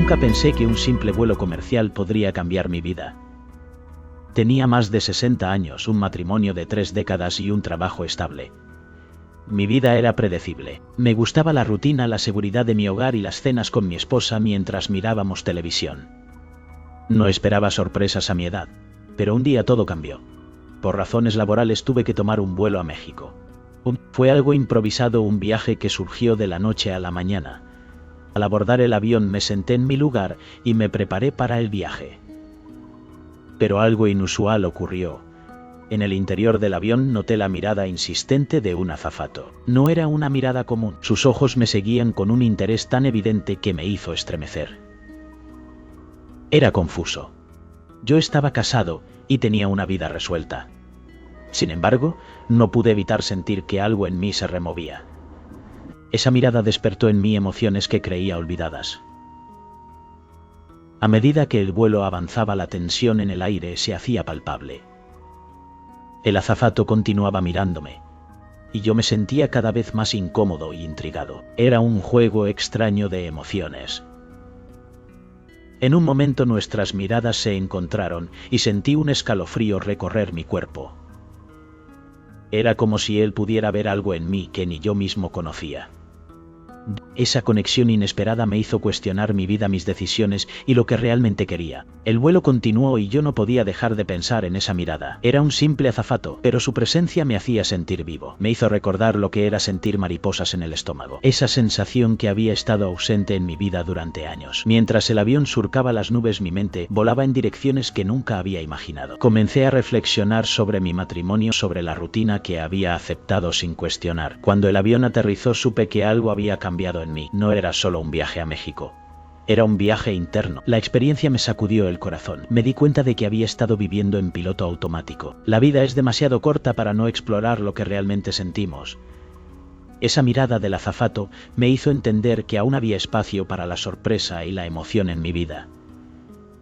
Nunca pensé que un simple vuelo comercial podría cambiar mi vida. Tenía más de 60 años, un matrimonio de 3 décadas y un trabajo estable. Mi vida era predecible. Me gustaba la rutina, la seguridad de mi hogar y las cenas con mi esposa mientras mirábamos televisión. No esperaba sorpresas a mi edad, pero un día todo cambió. Por razones laborales tuve que tomar un vuelo a México. Fue algo improvisado, un viaje que surgió de la noche a la mañana. Al abordar el avión me senté en mi lugar y me preparé para el viaje. Pero algo inusual ocurrió. En el interior del avión noté la mirada insistente de un azafato. No era una mirada común. Sus ojos me seguían con un interés tan evidente que me hizo estremecer. Era confuso. Yo estaba casado y tenía una vida resuelta. Sin embargo, no pude evitar sentir que algo en mí se removía. Esa mirada despertó en mí emociones que creía olvidadas. A medida que el vuelo avanzaba, la tensión en el aire se hacía palpable. El azafato continuaba mirándome, y yo me sentía cada vez más incómodo y intrigado. Era un juego extraño de emociones. En un momento nuestras miradas se encontraron y sentí un escalofrío recorrer mi cuerpo. Era como si él pudiera ver algo en mí que ni yo mismo conocía. Esa conexión inesperada me hizo cuestionar mi vida, mis decisiones y lo que realmente quería. El vuelo continuó y yo no podía dejar de pensar en esa mirada. Era un simple azafato, pero su presencia me hacía sentir vivo. Me hizo recordar lo que era sentir mariposas en el estómago. Esa sensación que había estado ausente en mi vida durante años. Mientras el avión surcaba las nubes, mi mente volaba en direcciones que nunca había imaginado. Comencé a reflexionar sobre mi matrimonio, sobre la rutina que había aceptado sin cuestionar. Cuando el avión aterrizó supe que algo había cambiado en mí. No era solo un viaje a México. Era un viaje interno. La experiencia me sacudió el corazón. Me di cuenta de que había estado viviendo en piloto automático. La vida es demasiado corta para no explorar lo que realmente sentimos. Esa mirada del azafato me hizo entender que aún había espacio para la sorpresa y la emoción en mi vida.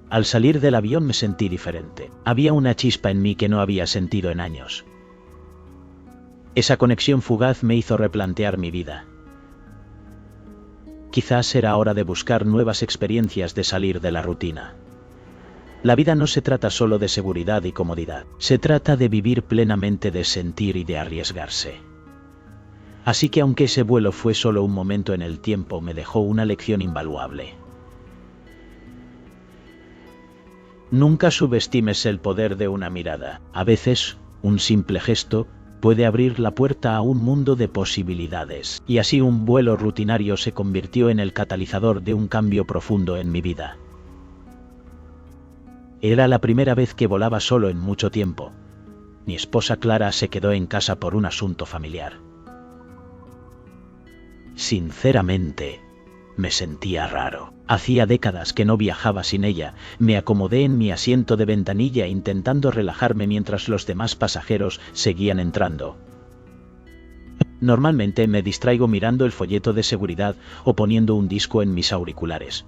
Al salir del avión me sentí diferente. Había una chispa en mí que no había sentido en años. Esa conexión fugaz me hizo replantear mi vida. Quizás era hora de buscar nuevas experiencias, de salir de la rutina. La vida no se trata solo de seguridad y comodidad. Se trata de vivir plenamente, de sentir y de arriesgarse. Así que aunque ese vuelo fue solo un momento en el tiempo, me dejó una lección invaluable. Nunca subestimes el poder de una mirada. A veces, un simple gesto puede abrir la puerta a un mundo de posibilidades. Y así un vuelo rutinario se convirtió en el catalizador de un cambio profundo en mi vida. Era la primera vez que volaba solo en mucho tiempo. Mi esposa Clara se quedó en casa por un asunto familiar. Sinceramente, me sentía raro. Hacía décadas que no viajaba sin ella. Me acomodé en mi asiento de ventanilla intentando relajarme mientras los demás pasajeros seguían entrando. Normalmente me distraigo mirando el folleto de seguridad o poniendo un disco en mis auriculares.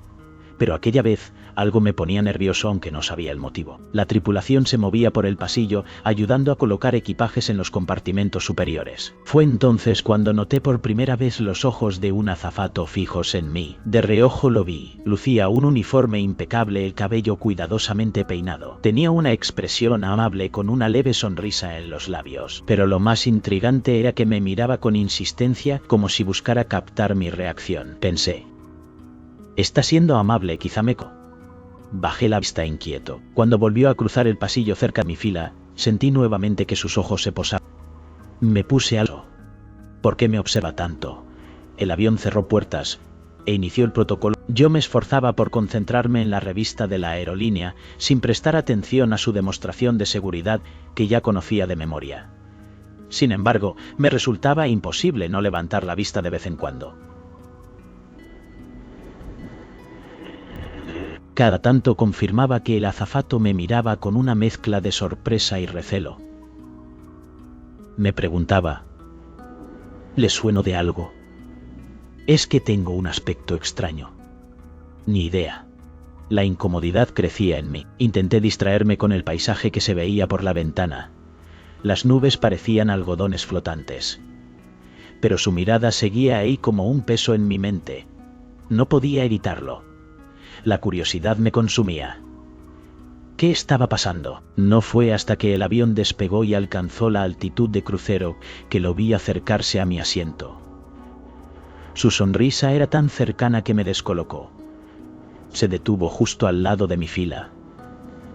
Pero aquella vez algo me ponía nervioso, aunque no sabía el motivo. La tripulación se movía por el pasillo, ayudando a colocar equipajes en los compartimentos superiores. Fue entonces cuando noté por primera vez los ojos de un azafato fijos en mí. De reojo lo vi. Lucía un uniforme impecable, el cabello cuidadosamente peinado. Tenía una expresión amable con una leve sonrisa en los labios. Pero lo más intrigante era que me miraba con insistencia, como si buscara captar mi reacción. Pensé: está siendo amable, quizá meco. Bajé la vista inquieto. Cuando volvió a cruzar el pasillo cerca de mi fila, sentí nuevamente que sus ojos se posaban. Me puse algo. ¿Por qué me observa tanto? El avión cerró puertas e inició el protocolo. Yo me esforzaba por concentrarme en la revista de la aerolínea, sin prestar atención a su demostración de seguridad que ya conocía de memoria. Sin embargo, me resultaba imposible no levantar la vista de vez en cuando. Cada tanto confirmaba que el azafato me miraba con una mezcla de sorpresa y recelo. Me preguntaba: ¿le sueno de algo? ¿Es que tengo un aspecto extraño? Ni idea. La incomodidad crecía en mí. Intenté distraerme con el paisaje que se veía por la ventana. Las nubes parecían algodones flotantes. Pero su mirada seguía ahí como un peso en mi mente. No podía evitarlo. La curiosidad me consumía. ¿Qué estaba pasando? No fue hasta que el avión despegó y alcanzó la altitud de crucero que lo vi acercarse a mi asiento. Su sonrisa era tan cercana que me descolocó. Se detuvo justo al lado de mi fila.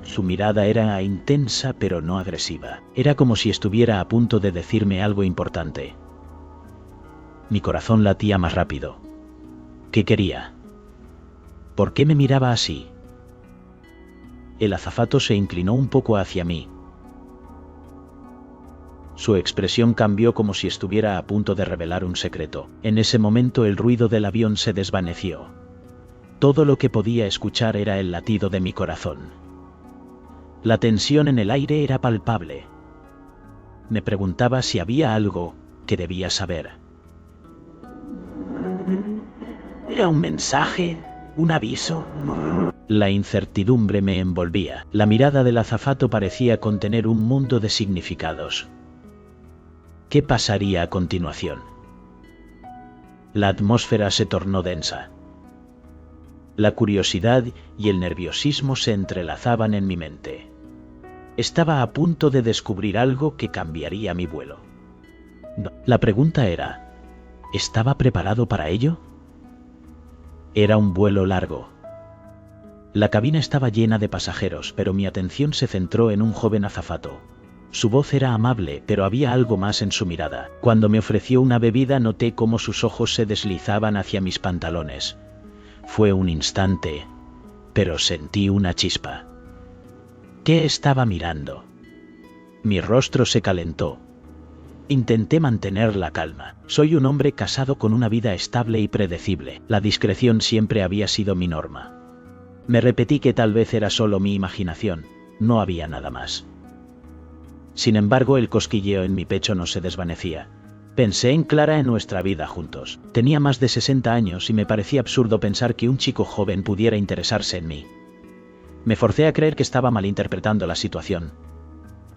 Su mirada era intensa pero no agresiva. Era como si estuviera a punto de decirme algo importante. Mi corazón latía más rápido. ¿Qué quería? ¿Por qué me miraba así? El azafato se inclinó un poco hacia mí. Su expresión cambió como si estuviera a punto de revelar un secreto. En ese momento el ruido del avión se desvaneció. Todo lo que podía escuchar era el latido de mi corazón. La tensión en el aire era palpable. Me preguntaba si había algo que debía saber. ¿Era un mensaje? ¿Un aviso? La incertidumbre me envolvía. La mirada del azafato parecía contener un mundo de significados. ¿Qué pasaría a continuación? La atmósfera se tornó densa. La curiosidad y el nerviosismo se entrelazaban en mi mente. Estaba a punto de descubrir algo que cambiaría mi vuelo. La pregunta era, ¿estaba preparado para ello? Era un vuelo largo. La cabina estaba llena de pasajeros, pero mi atención se centró en un joven azafato. Su voz era amable, pero había algo más en su mirada. Cuando me ofreció una bebida, noté cómo sus ojos se deslizaban hacia mis pantalones. Fue un instante, pero sentí una chispa. ¿Qué estaba mirando? Mi rostro se calentó. Intenté mantener la calma. Soy un hombre casado con una vida estable y predecible. La discreción siempre había sido mi norma. Me repetí que tal vez era solo mi imaginación, no había nada más. Sin embargo, el cosquilleo en mi pecho no se desvanecía. Pensé en Clara, en nuestra vida juntos. Tenía más de 60 años y me parecía absurdo pensar que un chico joven pudiera interesarse en mí. Me forcé a creer que estaba malinterpretando la situación.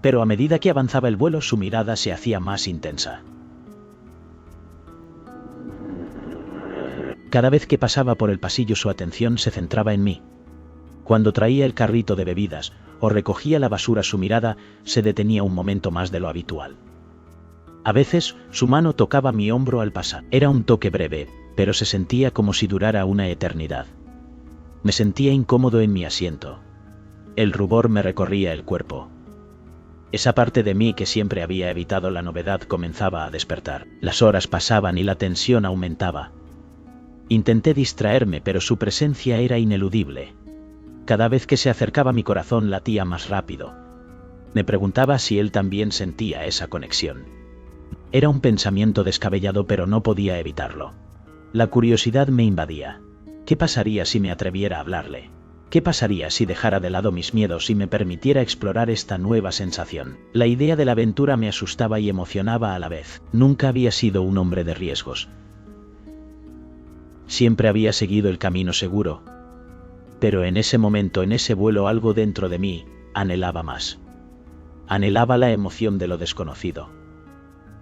Pero a medida que avanzaba el vuelo, su mirada se hacía más intensa. Cada vez que pasaba por el pasillo, su atención se centraba en mí. Cuando traía el carrito de bebidas o recogía la basura, su mirada se detenía un momento más de lo habitual. A veces, su mano tocaba mi hombro al pasar. Era un toque breve, pero se sentía como si durara una eternidad. Me sentía incómodo en mi asiento. El rubor me recorría el cuerpo. Esa parte de mí que siempre había evitado la novedad comenzaba a despertar. Las horas pasaban y la tensión aumentaba. Intenté distraerme, pero su presencia era ineludible. Cada vez que se acercaba, mi corazón latía más rápido. Me preguntaba si él también sentía esa conexión. Era un pensamiento descabellado, pero no podía evitarlo. La curiosidad me invadía. ¿Qué pasaría si me atreviera a hablarle? ¿Qué pasaría si dejara de lado mis miedos y me permitiera explorar esta nueva sensación? La idea de la aventura me asustaba y emocionaba a la vez. Nunca había sido un hombre de riesgos. Siempre había seguido el camino seguro. Pero en ese momento, en ese vuelo, algo dentro de mí anhelaba más. Anhelaba la emoción de lo desconocido.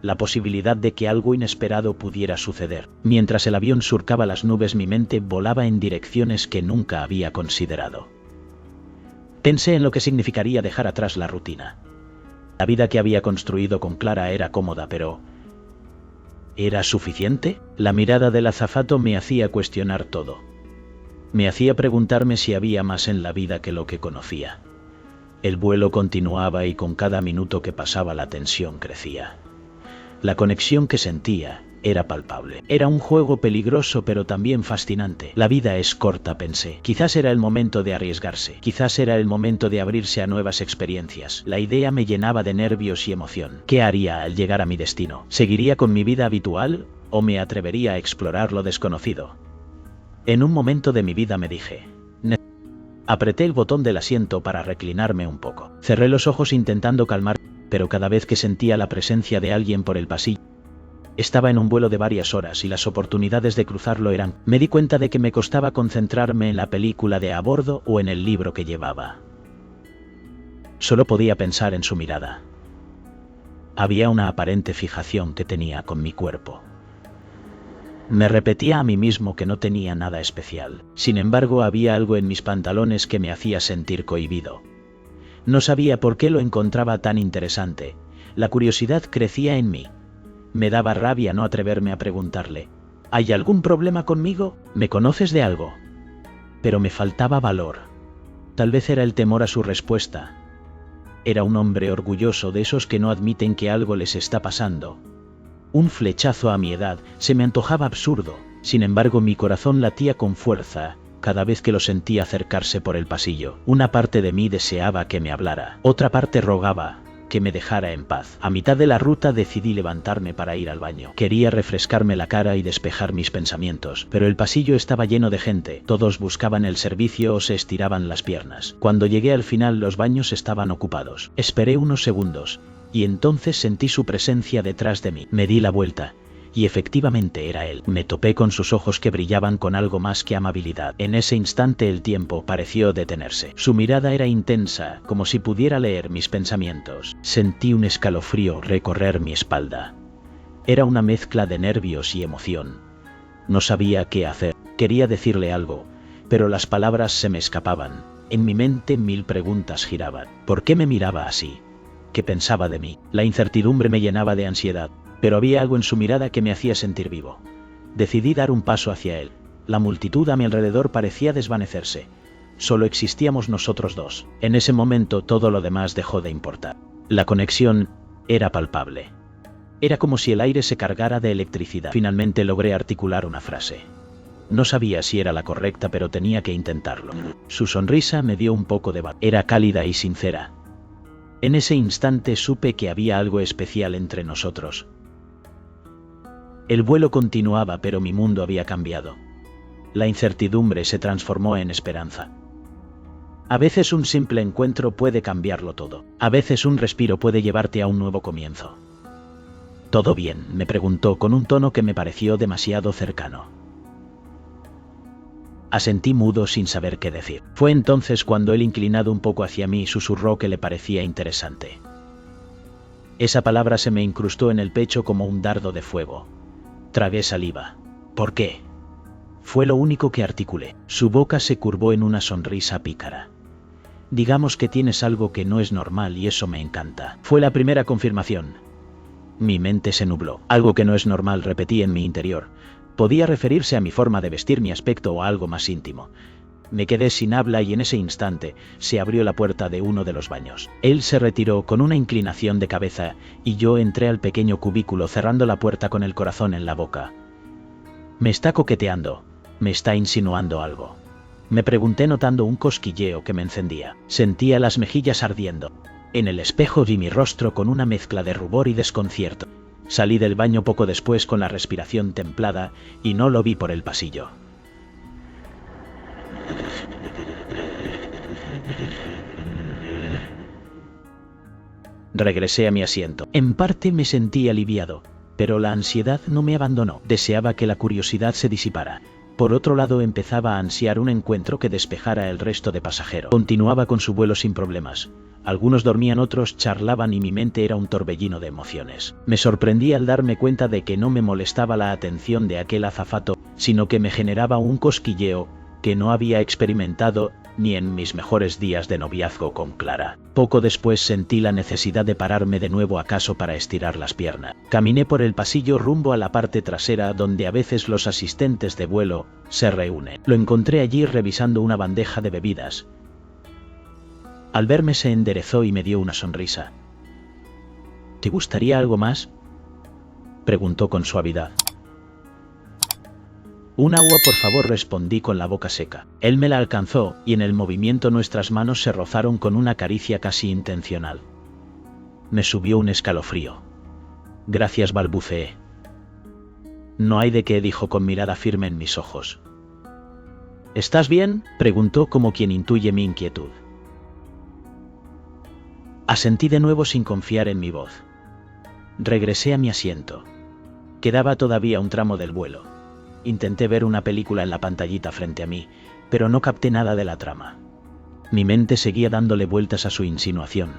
La posibilidad de que algo inesperado pudiera suceder. Mientras el avión surcaba las nubes, mi mente volaba en direcciones que nunca había considerado. Pensé en lo que significaría dejar atrás la rutina. La vida que había construido con Clara era cómoda, pero ¿era suficiente? La mirada del azafato me hacía cuestionar todo. Me hacía preguntarme si había más en la vida que lo que conocía. El vuelo continuaba y con cada minuto que pasaba la tensión crecía. La conexión que sentía era palpable. Era un juego peligroso pero también fascinante. La vida es corta, pensé. Quizás era el momento de arriesgarse. Quizás era el momento de abrirse a nuevas experiencias. La idea me llenaba de nervios y emoción. ¿Qué haría al llegar a mi destino? ¿Seguiría con mi vida habitual o me atrevería a explorar lo desconocido? En un momento de mi vida me dije. Apreté el botón del asiento para reclinarme un poco. Cerré los ojos intentando calmar, pero cada vez que sentía la presencia de alguien por el pasillo. Estaba en un vuelo de varias horas y las oportunidades de cruzarlo eran. Me di cuenta de que me costaba concentrarme en la película de a bordo o en el libro que llevaba. Solo podía pensar en su mirada. Había una aparente fijación que tenía con mi cuerpo. Me repetía a mí mismo que no tenía nada especial. Sin embargo, había algo en mis pantalones que me hacía sentir cohibido. No sabía por qué lo encontraba tan interesante. La curiosidad crecía en mí. Me daba rabia no atreverme a preguntarle: ¿hay algún problema conmigo? ¿Me conoces de algo? Pero me faltaba valor. Tal vez era el temor a su respuesta. Era un hombre orgulloso, de esos que no admiten que algo les está pasando. Un flechazo a mi edad se me antojaba absurdo. Sin embargo, mi corazón latía con fuerza cada vez que lo sentía acercarse por el pasillo. Una parte de mí deseaba que me hablara. Otra parte rogaba que me dejara en paz. A mitad de la ruta decidí levantarme para ir al baño. Quería refrescarme la cara y despejar mis pensamientos, pero el pasillo estaba lleno de gente. Todos buscaban el servicio o se estiraban las piernas. Cuando llegué al final, los baños estaban ocupados. Esperé unos segundos y entonces sentí su presencia detrás de mí. Me di la vuelta y efectivamente era él. Me topé con sus ojos que brillaban con algo más que amabilidad. En ese instante el tiempo pareció detenerse. Su mirada era intensa, como si pudiera leer mis pensamientos. Sentí un escalofrío recorrer mi espalda. Era una mezcla de nervios y emoción. No sabía qué hacer. Quería decirle algo, pero las palabras se me escapaban. En mi mente 1000 preguntas giraban. ¿Por qué me miraba así? ¿Qué pensaba de mí? La incertidumbre me llenaba de ansiedad, pero había algo en su mirada que me hacía sentir vivo. Decidí dar un paso hacia él. La multitud a mi alrededor parecía desvanecerse. Solo existíamos nosotros dos. En ese momento todo lo demás dejó de importar. La conexión era palpable. Era como si el aire se cargara de electricidad. Finalmente logré articular una frase. No sabía si era la correcta, pero tenía que intentarlo. Su sonrisa me dio un poco de valor. Era cálida y sincera. En ese instante supe que había algo especial entre nosotros. El vuelo continuaba, pero mi mundo había cambiado. La incertidumbre se transformó en esperanza. A veces un simple encuentro puede cambiarlo todo. A veces un respiro puede llevarte a un nuevo comienzo. ¿Todo bien?, me preguntó con un tono que me pareció demasiado cercano. Asentí mudo sin saber qué decir. Fue entonces cuando él, inclinado un poco hacia mí, susurró que le parecía interesante. Esa palabra se me incrustó en el pecho como un dardo de fuego. Tragué saliva. ¿Por qué? Fue lo único que articulé. Su boca se curvó en una sonrisa pícara. Digamos que tienes algo que no es normal y eso me encanta. Fue la primera confirmación. Mi mente se nubló. Algo que no es normal, repetí en mi interior. Podía referirse a mi forma de vestir, mi aspecto o a algo más íntimo. Me quedé sin habla y en ese instante se abrió la puerta de uno de los baños. Él se retiró con una inclinación de cabeza y yo entré al pequeño cubículo cerrando la puerta con el corazón en la boca. Me está coqueteando, me está insinuando algo. Me pregunté notando un cosquilleo que me encendía. Sentía las mejillas ardiendo. En el espejo vi mi rostro con una mezcla de rubor y desconcierto. Salí del baño poco después con la respiración templada y no lo vi por el pasillo. Regresé a mi asiento. En parte me sentí aliviado, pero la ansiedad no me abandonó. Deseaba que la curiosidad se disipara. Por otro lado, empezaba a ansiar un encuentro que despejara el resto de pasajeros. Continuaba con su vuelo sin problemas. Algunos dormían, otros charlaban y mi mente era un torbellino de emociones. Me sorprendí al darme cuenta de que no me molestaba la atención de aquel azafato, sino que me generaba un cosquilleo que no había experimentado ni en mis mejores días de noviazgo con Clara. Poco después sentí la necesidad de pararme de nuevo acaso para estirar las piernas. Caminé por el pasillo rumbo a la parte trasera donde a veces los asistentes de vuelo se reúnen. Lo encontré allí revisando una bandeja de bebidas. Al verme se enderezó y me dio una sonrisa. ¿Te gustaría algo más?, preguntó con suavidad. Un agua, por favor, respondí con la boca seca. Él me la alcanzó y en el movimiento nuestras manos se rozaron con una caricia casi intencional. Me subió un escalofrío. Gracias, balbuceé. No hay de qué, dijo con mirada firme en mis ojos. ¿Estás bien?, preguntó como quien intuye mi inquietud. Asentí de nuevo sin confiar en mi voz. Regresé a mi asiento. Quedaba todavía un tramo del vuelo. Intenté ver una película en la pantallita frente a mí, pero no capté nada de la trama. Mi mente seguía dándole vueltas a su insinuación.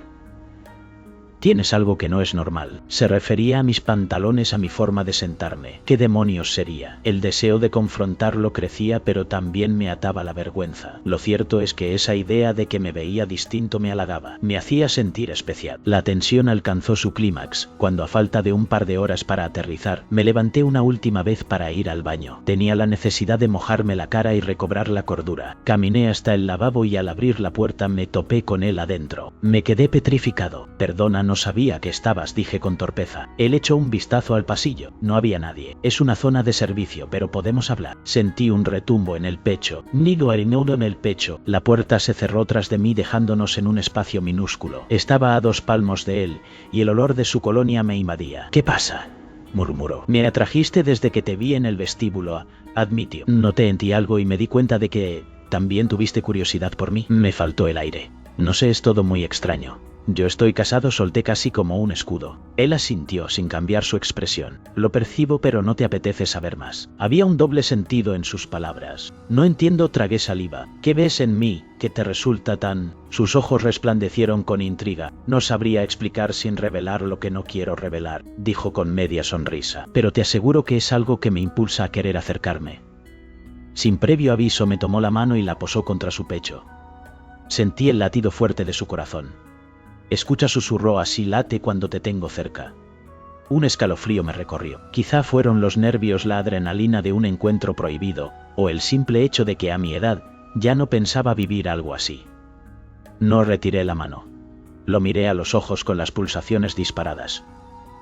Tienes algo que no es normal. Se refería a mis pantalones, a mi forma de sentarme. ¿Qué demonios sería? El deseo de confrontarlo crecía, pero también me ataba la vergüenza. Lo cierto es que esa idea de que me veía distinto me halagaba. Me hacía sentir especial. La tensión alcanzó su clímax, cuando a falta de un par de horas para aterrizar, me levanté una última vez para ir al baño. Tenía la necesidad de mojarme la cara y recobrar la cordura. Caminé hasta el lavabo y al abrir la puerta me topé con él adentro. Me quedé petrificado. Perdona, no sabía que estabas, dije con torpeza. Él echó un vistazo al pasillo. No había nadie. Es una zona de servicio, pero podemos hablar. Sentí un retumbo en el pecho. Nido en el pecho. La puerta se cerró tras de mí dejándonos en un espacio minúsculo. Estaba a 2 palmos de él, y el olor de su colonia me invadía. ¿Qué pasa?, murmuró. Me atrajiste desde que te vi en el vestíbulo, admitió. Noté en ti algo y me di cuenta de que también tuviste curiosidad por mí. Me faltó el aire. No sé, es todo muy extraño. Yo estoy casado, solté casi como un escudo. Él asintió sin cambiar su expresión. Lo percibo, pero no te apetece saber más. Había un doble sentido en sus palabras. No entiendo, tragué saliva. ¿Qué ves en mí que te resulta tan...? Sus ojos resplandecieron con intriga. No sabría explicar sin revelar lo que no quiero revelar, dijo con media sonrisa. Pero te aseguro que es algo que me impulsa a querer acercarme. Sin previo aviso me tomó la mano y la posó contra su pecho. Sentí el latido fuerte de su corazón. Escucha, susurró, así late cuando te tengo cerca. Un escalofrío me recorrió. Quizá fueron los nervios, la adrenalina de un encuentro prohibido, o el simple hecho de que a mi edad ya no pensaba vivir algo así. No retiré la mano. Lo miré a los ojos con las pulsaciones disparadas.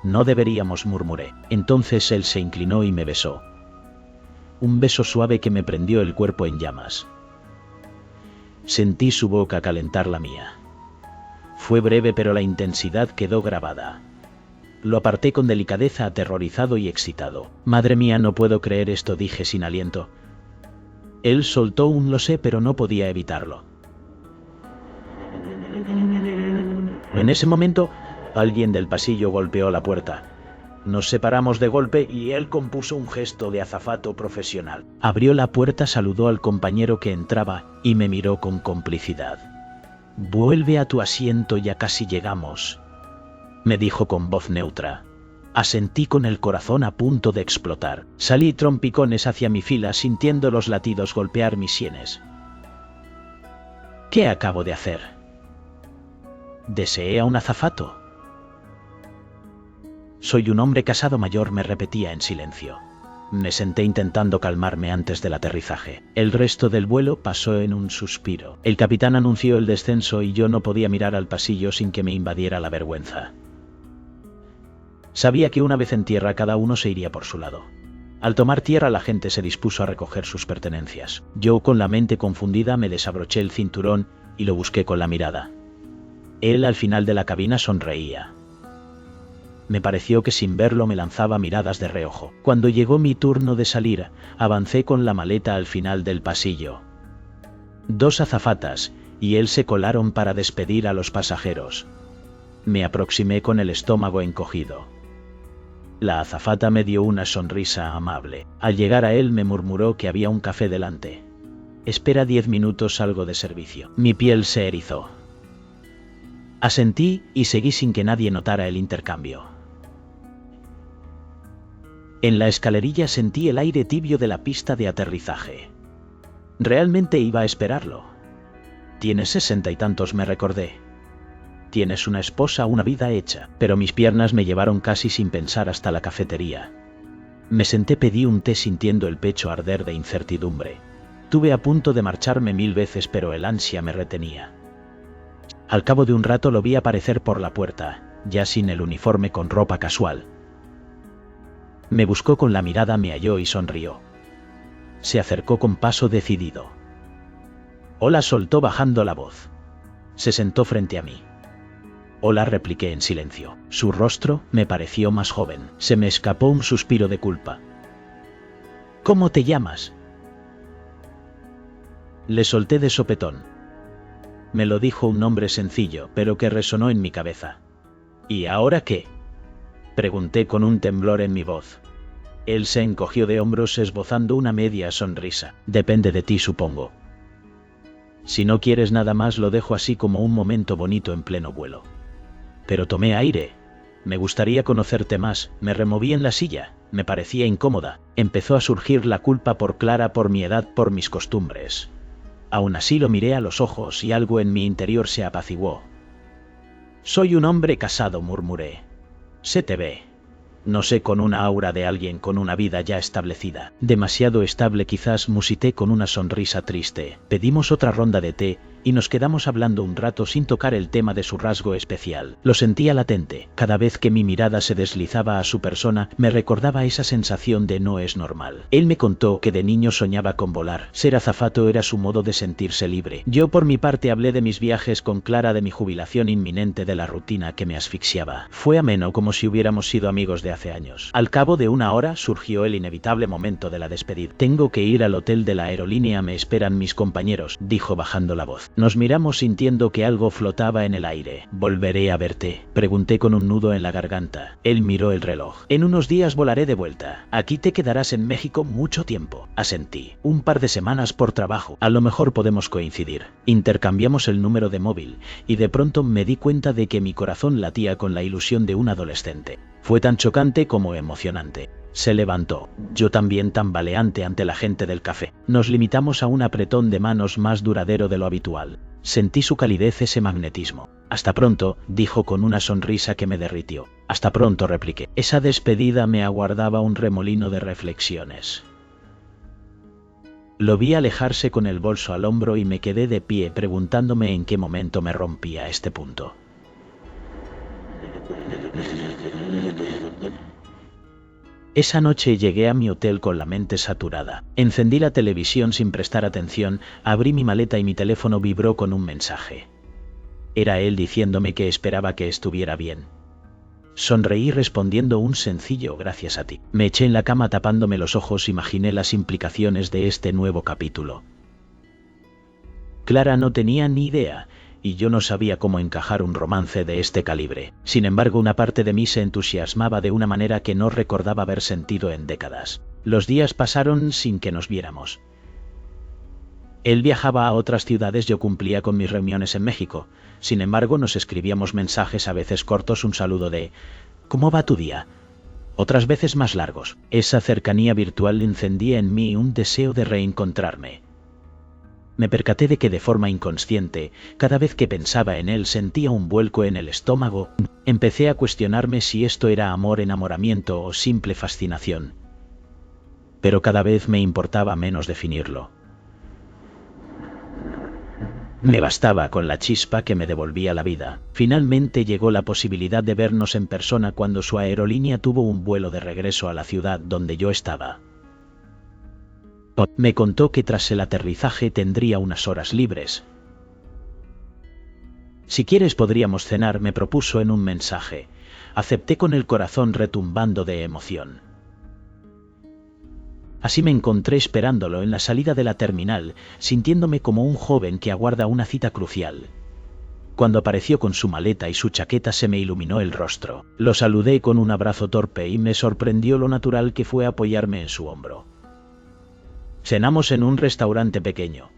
No deberíamos, murmuré. Entonces él se inclinó y me besó. Un beso suave que me prendió el cuerpo en llamas. Sentí su boca calentar la mía. Fue breve, pero la intensidad quedó grabada. Lo aparté con delicadeza, aterrorizado y excitado. Madre mía, no puedo creer esto, dije sin aliento. Él soltó un lo sé, pero no podía evitarlo. En ese momento, alguien del pasillo golpeó la puerta. Nos separamos de golpe y él compuso un gesto de azafato profesional. Abrió la puerta, saludó al compañero que entraba y me miró con complicidad. Vuelve a tu asiento, ya casi llegamos, me dijo con voz neutra. Asentí con el corazón a punto de explotar. Salí trompicones hacia mi fila, sintiendo los latidos golpear mis sienes. ¿Qué acabo de hacer? ¿Deseé a un azafato? Soy un hombre casado mayor, me repetía en silencio. Me senté intentando calmarme antes del aterrizaje. El resto del vuelo pasó en un suspiro. El capitán anunció el descenso y yo no podía mirar al pasillo sin que me invadiera la vergüenza. Sabía que una vez en tierra cada uno se iría por su lado. Al tomar tierra la gente se dispuso a recoger sus pertenencias. Yo, con la mente confundida, me desabroché el cinturón y lo busqué con la mirada. Él al final de la cabina sonreía. Me pareció que sin verlo me lanzaba miradas de reojo. Cuando llegó mi turno de salir, avancé con la maleta al final del pasillo. 2 azafatas y él se colaron para despedir a los pasajeros. Me aproximé con el estómago encogido. La azafata me dio una sonrisa amable. Al llegar a él me murmuró que había un café delante. Espera 10 minutos, salgo de servicio. Mi piel se erizó. Asentí y seguí sin que nadie notara el intercambio. En la escalerilla sentí el aire tibio de la pista de aterrizaje. Realmente iba a esperarlo. Tienes 60 y tantos, me recordé. Tienes una esposa, una vida hecha. Pero mis piernas me llevaron casi sin pensar hasta la cafetería. Me senté, pedí un té sintiendo el pecho arder de incertidumbre. Tuve a punto de marcharme 1000 veces, pero el ansia me retenía. Al cabo de un rato lo vi aparecer por la puerta, ya sin el uniforme, con ropa casual. Me buscó con la mirada, me halló y sonrió. Se acercó con paso decidido. Hola, soltó bajando la voz. Se sentó frente a mí. Hola, repliqué en silencio. Su rostro me pareció más joven. Se me escapó un suspiro de culpa. ¿Cómo te llamas? Le solté de sopetón. Me lo dijo un nombre sencillo, pero que resonó en mi cabeza. ¿Y ahora qué?, pregunté con un temblor en mi voz. Él se encogió de hombros esbozando una media sonrisa. Depende de ti, supongo. Si no quieres nada más, lo dejo así, como un momento bonito en pleno vuelo. Pero tomé aire. Me gustaría conocerte más. Me removí en la silla. Me parecía incómoda. Empezó a surgir la culpa por Clara, por mi edad, por mis costumbres. Aún así lo miré a los ojos y algo en mi interior se apaciguó. Soy un hombre casado, murmuré. Se te ve. No sé, con una aura de alguien con una vida ya establecida. Demasiado estable quizás, musité con una sonrisa triste. Pedimos otra ronda de té y nos quedamos hablando un rato sin tocar el tema de su rasgo especial. Lo sentía latente. Cada vez que mi mirada se deslizaba a su persona, me recordaba esa sensación de no es normal. Él me contó que de niño soñaba con volar. Ser azafato era su modo de sentirse libre. Yo por mi parte hablé de mis viajes con Clara, de mi jubilación inminente, de la rutina que me asfixiaba. Fue ameno, como si hubiéramos sido amigos de hace años. Al cabo de una hora surgió el inevitable momento de la despedida. Tengo que ir al hotel de la aerolínea, me esperan mis compañeros, dijo bajando la voz. Nos miramos sintiendo que algo flotaba en el aire. ¿Volveré a verte?, pregunté con un nudo en la garganta. Él miró el reloj. En unos días volaré de vuelta. Aquí te quedarás en México mucho tiempo. Asentí. Un par de semanas por trabajo. A lo mejor podemos coincidir. Intercambiamos el número de móvil y de pronto me di cuenta de que mi corazón latía con la ilusión de un adolescente. Fue tan chocante como emocionante. Se levantó. Yo también, tambaleante ante la gente del café. Nos limitamos a un apretón de manos más duradero de lo habitual. Sentí su calidez, ese magnetismo. Hasta pronto, dijo con una sonrisa que me derritió. Hasta pronto, repliqué. Esa despedida me aguardaba un remolino de reflexiones. Lo vi alejarse con el bolso al hombro y me quedé de pie preguntándome en qué momento me rompía este punto. Esa noche llegué a mi hotel con la mente saturada. Encendí la televisión sin prestar atención, abrí mi maleta y mi teléfono vibró con un mensaje. Era él diciéndome que esperaba que estuviera bien. Sonreí respondiendo un sencillo gracias a ti. Me eché en la cama tapándome los ojos, imaginé las implicaciones de este nuevo capítulo. Clara no tenía ni idea, y yo no sabía cómo encajar un romance de este calibre. Sin embargo, una parte de mí se entusiasmaba de una manera que no recordaba haber sentido en décadas. Los días pasaron sin que nos viéramos. Él viajaba a otras ciudades, yo cumplía con mis reuniones en México. Sin embargo, nos escribíamos mensajes a veces cortos, un saludo de ¿cómo va tu día?, otras veces más largos. Esa cercanía virtual encendía en mí un deseo de reencontrarme. Me percaté de que de forma inconsciente, cada vez que pensaba en él sentía un vuelco en el estómago. Empecé a cuestionarme si esto era amor, enamoramiento o simple fascinación. Pero cada vez me importaba menos definirlo. Me bastaba con la chispa que me devolvía la vida. Finalmente llegó la posibilidad de vernos en persona cuando su aerolínea tuvo un vuelo de regreso a la ciudad donde yo estaba. Me contó que tras el aterrizaje tendría unas horas libres. Si quieres podríamos cenar, me propuso en un mensaje. Acepté con el corazón retumbando de emoción. Así me encontré esperándolo en la salida de la terminal, sintiéndome como un joven que aguarda una cita crucial. Cuando apareció con su maleta y su chaqueta se me iluminó el rostro. Lo saludé con un abrazo torpe y me sorprendió lo natural que fue apoyarme en su hombro. Cenamos en un restaurante pequeño.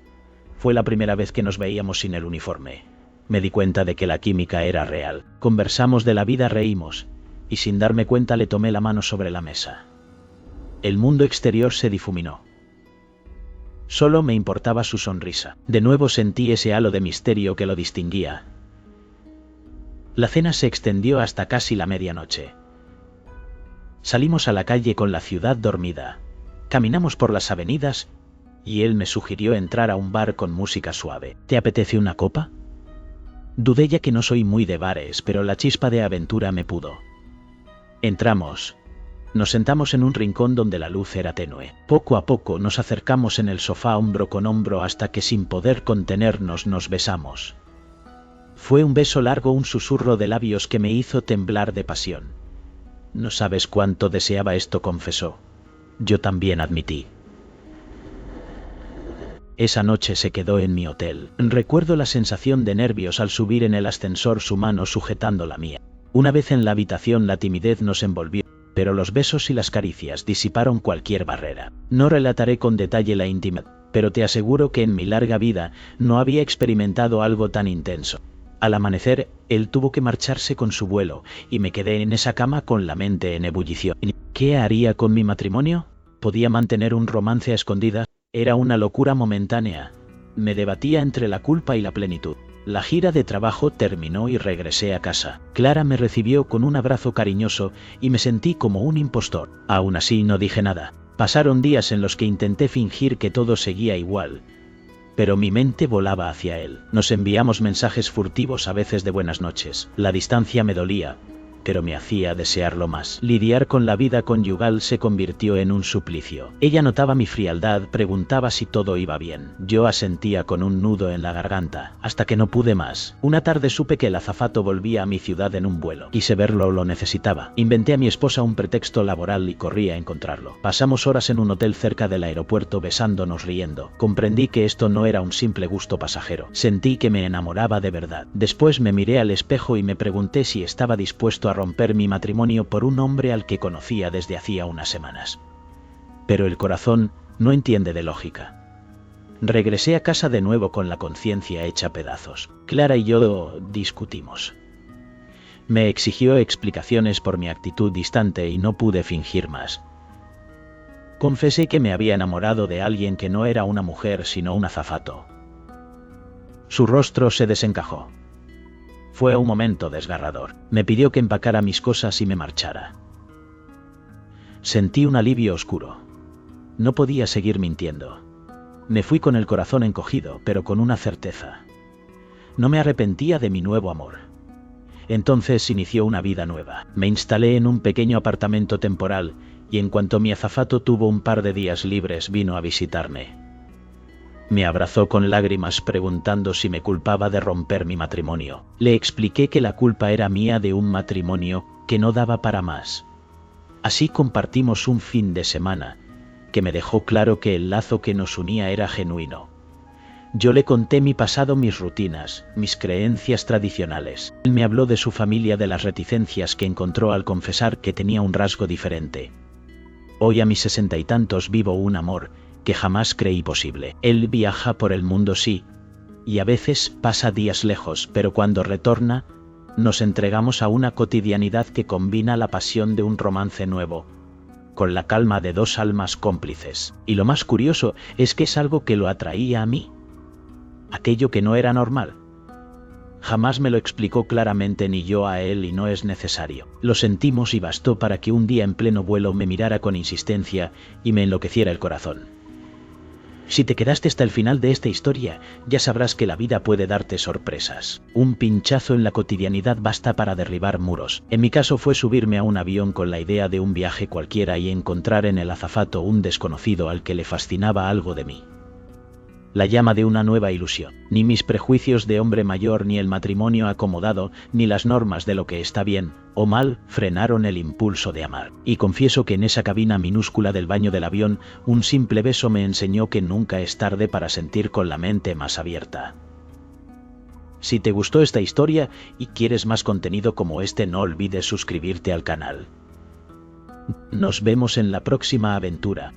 Fue la primera vez que nos veíamos sin el uniforme. Me di cuenta de que la química era real. Conversamos de la vida, reímos, y sin darme cuenta le tomé la mano sobre la mesa. El mundo exterior se difuminó. Solo me importaba su sonrisa. De nuevo sentí ese halo de misterio que lo distinguía. La cena se extendió hasta casi la medianoche. Salimos a la calle con la ciudad dormida. Caminamos por las avenidas y él me sugirió entrar a un bar con música suave. ¿Te apetece una copa? Dudé, ya que no soy muy de bares, pero la chispa de aventura me pudo. Entramos. Nos sentamos en un rincón donde la luz era tenue. Poco a poco nos acercamos en el sofá hombro con hombro hasta que sin poder contenernos nos besamos. Fue un beso largo, un susurro de labios que me hizo temblar de pasión. No sabes cuánto deseaba esto, confesó. Yo también, admití. Esa noche se quedó en mi hotel. Recuerdo la sensación de nervios al subir en el ascensor, su mano sujetando la mía. Una vez en la habitación la timidez nos envolvió, pero los besos y las caricias disiparon cualquier barrera. No relataré con detalle la intimidad, pero te aseguro que en mi larga vida no había experimentado algo tan intenso. Al amanecer, él tuvo que marcharse con su vuelo, y me quedé en esa cama con la mente en ebullición. ¿Qué haría con mi matrimonio? ¿Podía mantener un romance a escondidas? Era una locura momentánea. Me debatía entre la culpa y la plenitud. La gira de trabajo terminó y regresé a casa. Clara me recibió con un abrazo cariñoso y me sentí como un impostor. Aún así no dije nada. Pasaron días en los que intenté fingir que todo seguía igual, pero mi mente volaba hacia él. Nos enviamos mensajes furtivos, a veces de buenas noches. La distancia me dolía, pero me hacía desearlo más. Lidiar con la vida conyugal se convirtió en un suplicio. Ella notaba mi frialdad, preguntaba si todo iba bien. Yo asentía con un nudo en la garganta, hasta que no pude más. Una tarde supe que el azafato volvía a mi ciudad en un vuelo. Quise verlo, lo necesitaba. Inventé a mi esposa un pretexto laboral y corrí a encontrarlo. Pasamos horas en un hotel cerca del aeropuerto besándonos, riendo. Comprendí que esto no era un simple gusto pasajero. Sentí que me enamoraba de verdad. Después me miré al espejo y me pregunté si estaba dispuesto a romper mi matrimonio por un hombre al que conocía desde hacía unas semanas. Pero el corazón no entiende de lógica. Regresé a casa de nuevo con la conciencia hecha pedazos. Clara y yo discutimos. Me exigió explicaciones por mi actitud distante y no pude fingir más. Confesé que me había enamorado de alguien que no era una mujer sino un azafato. Su rostro se desencajó. Fue un momento desgarrador. Me pidió que empacara mis cosas y me marchara. Sentí un alivio oscuro. No podía seguir mintiendo. Me fui con el corazón encogido, pero con una certeza. No me arrepentía de mi nuevo amor. Entonces inició una vida nueva. Me instalé en un pequeño apartamento temporal y en cuanto mi azafato tuvo un par de días libres vino a visitarme. Me abrazó con lágrimas preguntando si me culpaba de romper mi matrimonio. Le expliqué que la culpa era mía de un matrimonio que no daba para más. Así compartimos un fin de semana que me dejó claro que el lazo que nos unía era genuino. Yo le conté mi pasado, mis rutinas, mis creencias tradicionales. Él me habló de su familia, de las reticencias que encontró al confesar que tenía un rasgo diferente. Hoy a mis 60 y tantos vivo un amor que jamás creí posible. Él viaja por el mundo, sí, y a veces pasa días lejos, pero cuando retorna, nos entregamos a una cotidianidad que combina la pasión de un romance nuevo con la calma de dos almas cómplices. Y lo más curioso es que es algo que lo atraía a mí, aquello que no era normal. Jamás me lo explicó claramente ni yo a él y no es necesario. Lo sentimos y bastó para que un día en pleno vuelo me mirara con insistencia y me enloqueciera el corazón. Si te quedaste hasta el final de esta historia, ya sabrás que la vida puede darte sorpresas. Un pinchazo en la cotidianidad basta para derribar muros. En mi caso fue subirme a un avión con la idea de un viaje cualquiera y encontrar en el azafato un desconocido al que le fascinaba algo de mí. La llama de una nueva ilusión. Ni mis prejuicios de hombre mayor, ni el matrimonio acomodado, ni las normas de lo que está bien o mal frenaron el impulso de amar. Y confieso que en esa cabina minúscula del baño del avión, un simple beso me enseñó que nunca es tarde para sentir con la mente más abierta. Si te gustó esta historia y quieres más contenido como este, no olvides suscribirte al canal. Nos vemos en la próxima aventura.